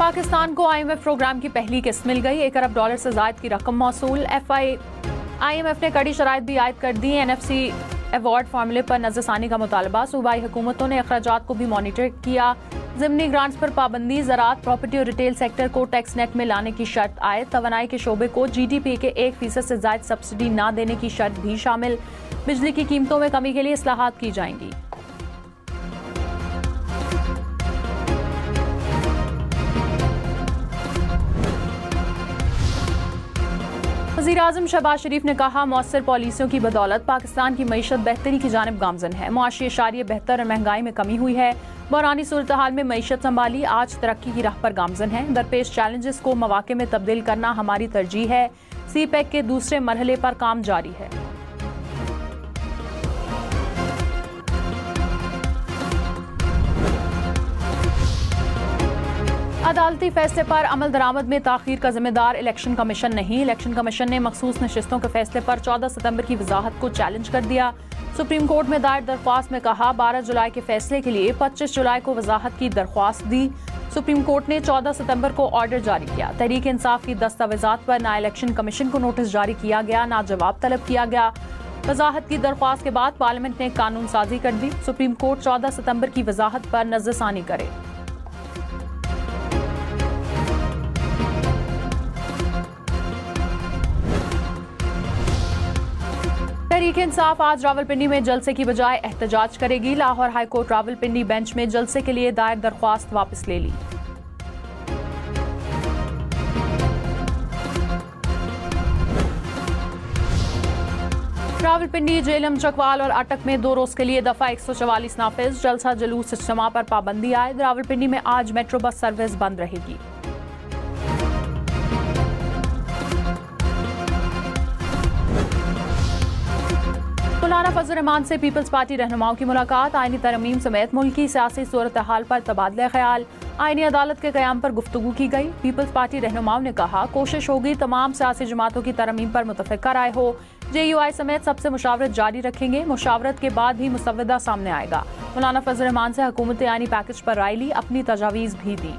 पाकिस्तान को IMF programme की पहली किस्त मिल गई। $1 अरब से ज़ायद की रकम मौसूल। IMF ने कड़ी शराइत भी आयद कर दी। NFC अवार्ड फार्मूले पर नजरसानी का मुतालबा। सूबाई हुकूमतों ने अखराजात को भी मॉनिटर किया। ज़िमनी ग्रांट्स पर पाबंदी। ज़राअत, प्रॉपर्टी और रिटेल सेक्टर को टैक्स नेट में लाने की शर्त आयद। तवानाई के शोबे को GDP के 1% से ज़ायद सब्सिडी न देने की शर्त भी शामिल। बिजली की कीमतों में कमी के लिए इस्लाहात की जाएंगी। वज़ीर-ए-आज़म शहबाज शरीफ ने कहा, मौसर पॉलिसियों की बदौलत पाकिस्तान की मईशत बेहतरी की जानिब गामजन है। मुआशी एशारिये बेहतर और महंगाई में कमी हुई है। बहरानी सूरत हाल में मईशत संभाली, आज तरक्की की राह पर गामजन है। दरपेश चैलेंजेस को मौके में तब्दील करना हमारी तरजीह है। CPEC के दूसरे मरहले पर काम जारी है। अदालती फैसले पर अमल दरामद में ताखीर का जिम्मेदार इलेक्शन कमीशन नहीं। इलेक्शन कमीशन ने मखसूस नशिस्तों के फैसले पर 14 सितंबर की वजाहत को चैलेंज कर दिया। सुप्रीम कोर्ट में दायर दरख्वास्त में कहा, 12 जुलाई के फैसले के लिए 25 जुलाई को वजाहत की दरख्वास्त दी। सुप्रीम कोर्ट ने 14 सितंबर को ऑर्डर जारी किया। तहरीक इंसाफ की दस्तावेजात पर ना इलेक्शन कमीशन को नोटिस जारी किया गया, ना जवाब तलब किया गया। वजाहत की दरख्वास्त के बाद पार्लियामेंट ने कानून साजी कर दी। सुप्रीम कोर्ट 14 सितंबर की वजाहत पर नजरसानी करे। तहरीक इंसाफ आज रावलपिंडी में जलसे की बजाय एहतजाज करेगी। Lahore high court Rawalpindi bench में जलसे के लिए दायर दरख्वास्त वापस ले ली। रावलपिंडी, जेलम, चकवाल और अटक में 2 रोज के लिए दफा 144 नाफिज। जलसा जुलूस इज्तिमा पर पाबंदी आयद। रावलपिंडी में आज मेट्रो बस सर्विस बंद रहेगी। मौलाना फजल रहमान से पीपल्स पार्टी रहनुमाओं की मुलाकात। आईनी तरमीम समेत मुल्की सियासी सूरत हाल पर तबादला ख्याल। आईनी अदालत के क़याम पर गुफ्तगू की गई। पीपल्स पार्टी रहनुमाओं ने कहा, कोशिश होगी तमाम सियासी जमातों की तरमीम पर मुतफ़िक़ा राय हो। JUI समेत सबसे मुशावरत जारी रखेंगे। मुशावरत के बाद ही मुसव्वदा सामने आएगा। मौलाना फजल रहमान से हुकूमत आईनी पैकेज पर राय ली, अपनी तजावीज़ भी दी।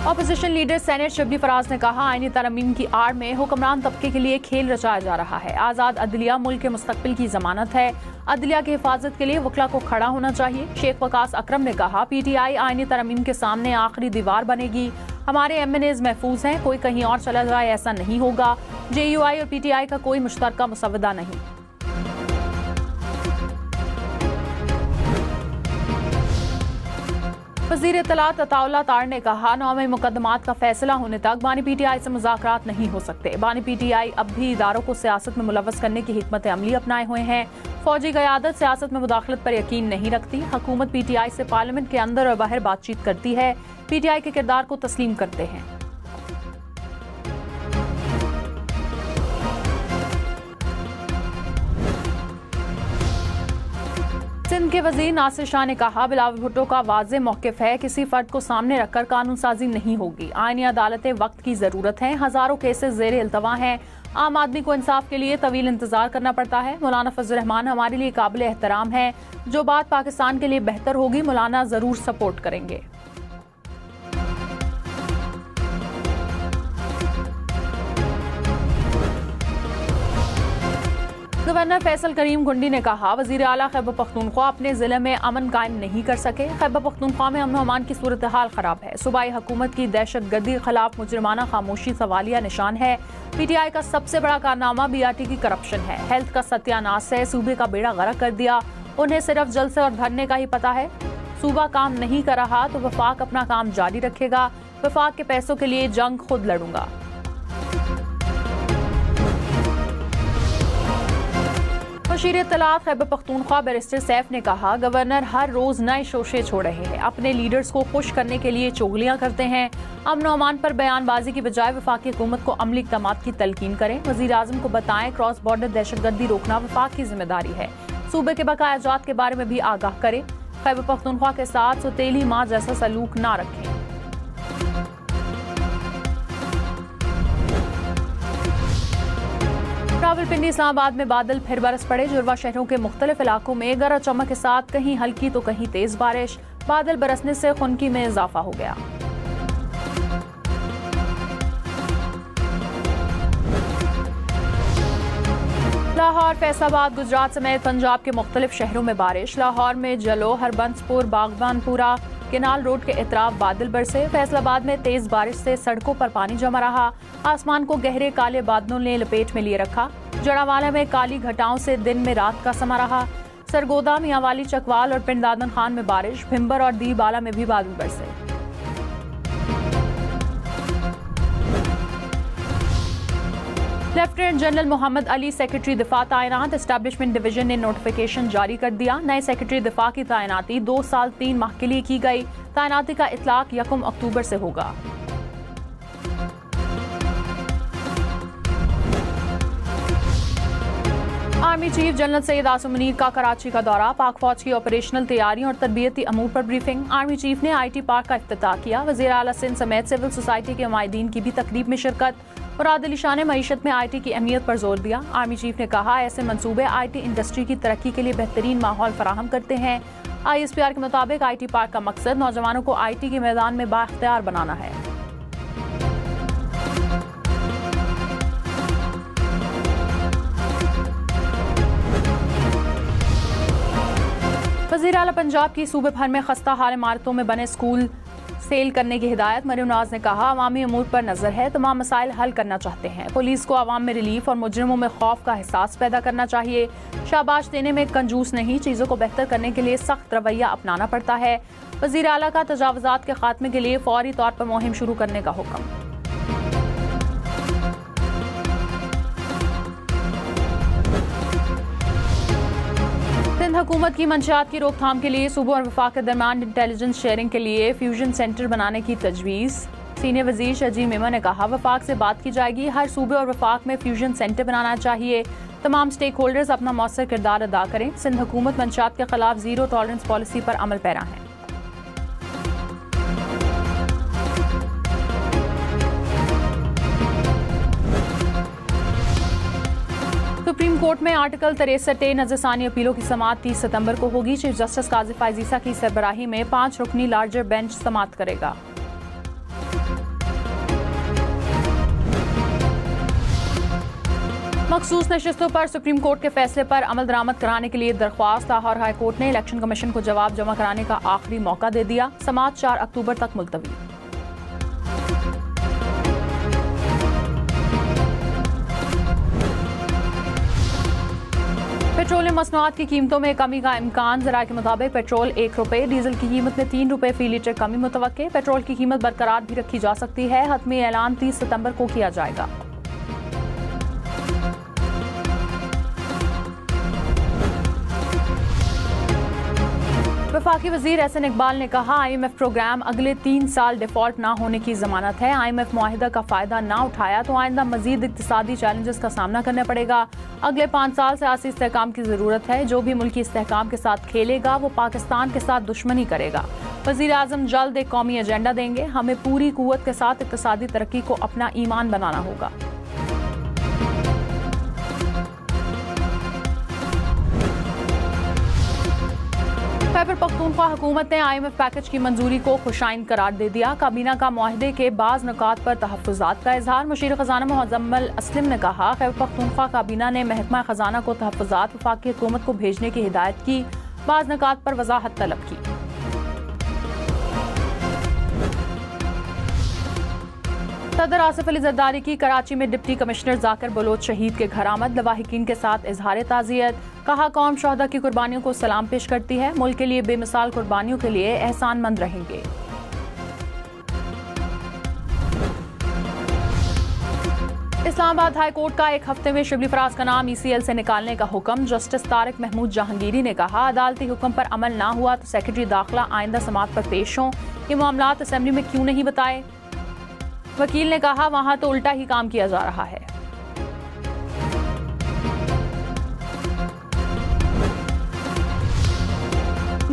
Opposition leader senate Shibli Faraz ने कहा, आईनी तरमीम की आड़ में हुक्मरान तबके के लिए खेल रचाया जा रहा है। आज़ाद अदलिया मुल्क के मुस्तकबिल की जमानत है। अदलिया की हिफाजत के लिए वकला को खड़ा होना चाहिए। शेख वकास अकरम ने कहा, PTI आईनी तरमीम के सामने आखिरी दीवार बनेगी। हमारे MNAs महफूज हैं, कोई कहीं और चला जाए ऐसा नहीं होगा। JUI और PTI का कोई मुश्तरका मुसव्वदा नहीं। वज़ीर इत्तलात अताउल्लाह तार ने कहा, 9वें मुकदमात का फैसला होने तक बानी PTI से मुज़ाकरात नहीं हो सकते। बानी PTI अब भी इदारों को सियासत में मुलव्वस करने की हिकमत अमली अपनाए हुए हैं। फौजी क़यादत सियासत में मुदाखलत पर यकीन नहीं रखती। हुकूमत PTI से पार्लियामेंट के अंदर और बाहर बातचीत करती है। PTI के किरदार को तस्लीम करते हैं। सिंध के वजीर नासिर शाह ने कहा, बिलावल भुट्टो का वाज़ेह मौक़िफ़ है, किसी फर्द को सामने रखकर कानून साजी नहीं होगी। आईनी अदालतें वक्त की ज़रूरत है। हज़ारों केसेस ज़ेर इल्तवा हैं। आम आदमी को इंसाफ के लिए तवील इंतजार करना पड़ता है। मौलाना फजल रहमान हमारे लिए काबिल एहतराम है। जो बात पाकिस्तान के लिए बेहतर होगी, मौलाना ज़रूर सपोर्ट करेंगे। गवर्नर फैसल करीम गुंडी ने कहा, वज़ीर आला खैबर पख्तूनख्वा अपने ज़िले में अमन कायम नहीं कर सके। खैबर पख्तूनख्वा में अमन अमान की सूरत हाल खराब है। सूबाई हुकूमत की दहशत गर्दी के खिलाफ मुजरिमाना खामोशी सवालिया निशान है। PTI का सबसे बड़ा कारनामा BRT की करप्शन है। हेल्थ का सत्यानाश है। सूबे का बेड़ा गर्क कर दिया। उन्हें सिर्फ जलसे और धरने का ही पता है। सूबा काम नहीं कर रहा तो वफाक अपना काम जारी रखेगा। वफाक के पैसों के लिए जंग खुद लड़ूंगा। वज़ीर इत्तलात खैबर पख्तूनख्वा बैरिस्टर सैफ ने कहा, गवर्नर हर रोज नए शोशे छोड़ रहे हैं। अपने लीडर्स को खुश करने के लिए चुगलियां करते हैं। अमन और अमान पर बयानबाजी की बजाय वफाकी हुकूमत को अमली इक़दामात की तलकीन करें। वज़ीर आज़म को बताएं, क्रॉस बॉर्डर दहशतगर्दी रोकना वफाक की जिम्मेदारी है। सूबे के बकाया जात के बारे में भी आगाह करें। खैबर पख्तूनख्वा के साथ सौतेली माँ जैसा सलूक ना रखें। रावलपिंडी इस्लामाबाद में बादल फिर बरस पड़े। जुड़वा शहरों के मुख्तलिफ इलाकों में गरज चमक के साथ कहीं हल्की तो कहीं तेज बारिश। बादल बरसने से खुनकी में इजाफा हो गया। लाहौर, फैसलाबाद, गुजरात समेत पंजाब के मुख्तलिफ शहरों में बारिश। लाहौर में जलो, हरबंसपुर, बागबानपुरा, केनाल रोड के इतराफ बादल बरसे। फैसलाबाद में तेज बारिश से सड़कों पर पानी जमा रहा। आसमान को गहरे काले बादलों ने लपेट में लिए रखा। जड़ावाला में काली घटाओं से दिन में रात का समा रहा। सरगोदा, मियांवाली, चकवाल और पिंड दादन खान में बारिश। भिम्बर और दीबाला में भी बादल बरसे। Lieutenant general Mohammad Ali secretary दिफा तैनात। एस्टैब्लिशमेंट डिवीजन ने नोटिफिकेशन जारी कर दिया। नए सेक्रेटरी दिफा की तैनाती 2 साल 3 माह के लिए की गई। तैनाती का इतलाक 1 अक्टूबर से होगा। Army chief general Syed Asim Munir का कराची का दौरा। पाक फौज की ऑपरेशनल तैयारियों और तरबियती अमूर पर ब्रीफिंग। आर्मी चीफ ने IT पार्क का इफ्तिताह किया। वज़ीर आला सिंध समेत सिविल सोसाइटी के नुमाइंदीन की भी तकरीब में शिरकत। मुराद अली शाह ने मईशत में IT की अहमियत पर जोर दिया। आर्मी चीफ ने कहा, ऐसे मंसूबे IT इंडस्ट्री की तरक्की के लिए बेहतरीन माहौल फराहम करते हैं। ISPR के मुताबिक IT पार्क का मकसद नौजवानों को IT के मैदान में बाख्तियार बनाना है। वज़ीर आला पंजाब की सूबे भर में खस्ता हाल इमारतों में बने स्कूल सेल करने की हिदायत। मरियम नवाज ने कहा, अवामी अमूर पर नजर है, तमाम मसाइल हल करना चाहते हैं। पुलिस को अवाम में रिलीफ और मुजरिमों में खौफ का एहसास पैदा करना चाहिए। शाबाश देने में कंजूस नहीं, चीज़ों को बेहतर करने के लिए सख्त रवैया अपनाना पड़ता है। वज़ीर आला का तजावुज़ात के खात्मे के लिए फौरी तौर पर मुहिम शुरू करने का हुक्म। सिंध हुकूमत की मंशियात की रोकथाम के लिए सूबों और वफाक के दरमियान इंटेलिजेंस शेयरिंग के लिए फ्यूजन सेंटर बनाने की तजवीज़। सीनियर वजीर शजी मेमन ने कहा, वफाक से बात की जाएगी, हर सूबे और वफाक में फ्यूजन सेंटर बनाना चाहिए। तमाम स्टेक होल्डर्स अपना मौसर किरदार अदा करें। सिंध हुकूमत मंशियात के खिलाफ जीरो टॉलरेंस पॉलिसी पर अमल पैरा है। सुप्रीम कोर्ट में आर्टिकल 63 नजरसानी अपीलों की समाअत 30 सितंबर को होगी। चीफ जस्टिस काजी फायजीसा की सरबराही में 5 रुकनी लार्जर बेंच समाअत करेगा। मखसूस नशिस्तों पर सुप्रीम कोर्ट के फैसले पर अमल दरामद कराने के लिए दरख्वास्त। लाहौर हाई कोर्ट ने इलेक्शन कमीशन को जवाब जमा कराने का आखिरी मौका दे दिया। समाअत 4 अक्टूबर तक मुलतवी। पेट्रोलियम मसनूआत की कीमतों में कमी का इम्कान। ज़राए के मुताबिक पेट्रोल 1 रुपये, डीजल की कीमत में 3 रुपये फी लीटर कमी मुतवक्के। पेट्रोल की कीमत बरकरार भी रखी जा सकती है। हतमी ऐलान 30 सितंबर को किया जाएगा। वफाकी वजीर एहसन इकबाल ने कहा, IMF प्रोग्राम अगले 3 साल डिफॉल्ट ना होने की जमानत है। IMF मुआहिदा का फायदा ना उठाया तो आइंदा मजीद इक्तिसादी चैलेंजेस का सामना करना पड़ेगा। अगले 5 साल सियासी इस्तेहकाम की जरूरत है। जो भी मुल्की इस्तेहकाम के साथ खेलेगा वो पाकिस्तान के साथ दुश्मनी करेगा। वजीर आजम जल्द एक कौमी एजेंडा देंगे। हमें पूरी कुव्वत के साथ इक्तिसादी तरक्की को अपना ईमान बनाना होगा। खैबर पख्तूनख्वा हुकूमत ने IMF पैकेज की मंजूरी को खुशाइन करार दे दिया। काबीना का मुआहदे के बाज़ नुकात पर तहफ़्फ़ुज़ात का इजहार। मुशीर ख़ज़ाना मुअज़्ज़म असलम ने कहा, खैबर पख्तूनख्वा काबीना ने महकमा ख़ज़ाना को तहफ़्फ़ुज़ात वफाकी हुकूमत को भेजने की हिदायत की। बाज़ नुकात पर वज़ाहत तलब की। सदर आसिफ अली जरदारी की कराची में डिप्टी कमिश्नर जाकिर बलोच शहीद के घर आमद। लवाहिकीन के साथ इजहार ताज़ियत। कहा, कौम शहदा की कुर्बानियों को सलाम पेश करती है। मुल्क के लिए बेमिसाल कुर्बानियों के लिए एहसानमंद रहेंगे। इस्लामाबाद हाई कोर्ट का 1 हफ्ते में शिबली फराज का नाम ECL से निकालने का हुक्म। जस्टिस तारिक महमूद जहांगीरी ने कहा, अदालती हुक्म पर अमल ना हुआ तो सेक्रेटरी दाखिला आइंदा समाअत पर पेश हों। ये मामलात असेंबली में क्यों नहीं बताए। वकील ने कहा, वहां तो उल्टा ही काम किया जा रहा है।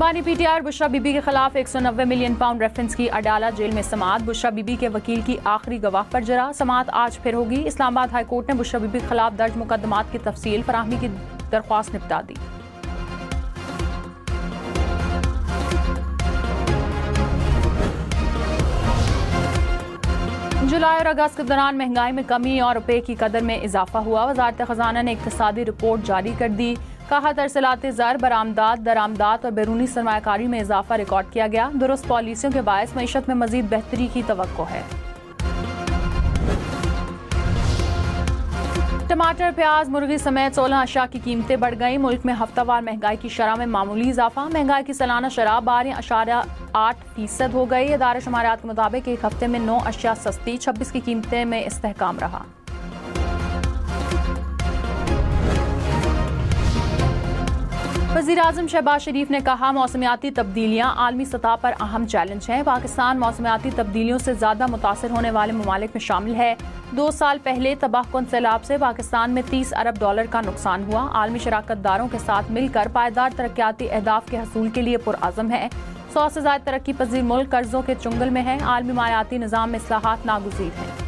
बानी पीटीआई और बुशरा बीबी के खिलाफ 190 मिलियन पाउंड रेफरेंस की अडाला जेल में समाअत। बुशरा बीबी के वकील की आखिरी गवाह पर जरा समाअत आज फिर होगी। इस्लामाबाद हाई कोर्ट ने बुशरा बीबी के खिलाफ दर्ज मुकदमात की तफसील फराहमी की दरख्वास्त निपटा दी। जुलाई और अगस्त के दौरान महंगाई में कमी और रुपए की कदर में इजाफा हुआ। वजारत खजाना ने इक्तिसादी रिपोर्ट जारी कर दी। कहा तरसीलाती ज़र, बरामदात, दरामदात और बैरूनी सरमायाकारी में इजाफा रिकॉर्ड किया गया। दुरुस्त पॉलिसियों के बायस मईशत में मजीद बेहतरी की तवक्को है। टमाटर, प्याज, मुर्गी समेत 16 अशिया की कीमतें बढ़ गई। मुल्क में हफ्तावार महंगाई की शरह में मामूली इजाफा। महंगाई की सालाना शरह 12.8% हो गई। इदारा शुमारियात के मुताबिक एक हफ्ते में 9 अशिया सस्ती, 26 की कीमतें में इस्तेहकाम रहा। वज़ीर-ए-आज़म शहबाज शरीफ ने कहा, मौसमियाती तब्दीलियाँ आलमी सतह पर अहम चैलेंज हैं। पाकिस्तान मौसमियाती तब्दीलियों से ज़्यादा मुतासर होने वाले ममालिक में शामिल है। 2 साल पहले तबाहकुन सैलाब से पाकिस्तान में $30 अरब का नुकसान हुआ। आलमी शराकतदारों के साथ मिलकर पायदार तरक्याती अहदाफ के हसूल के लिए पुरअज़म है। 100 से ज़ायद तरक्की पजीर मुल्क कर्जों के चुंगल में है। आलमी मायाती निज़ाम में इस्लाहात नागुज़ीर हैं।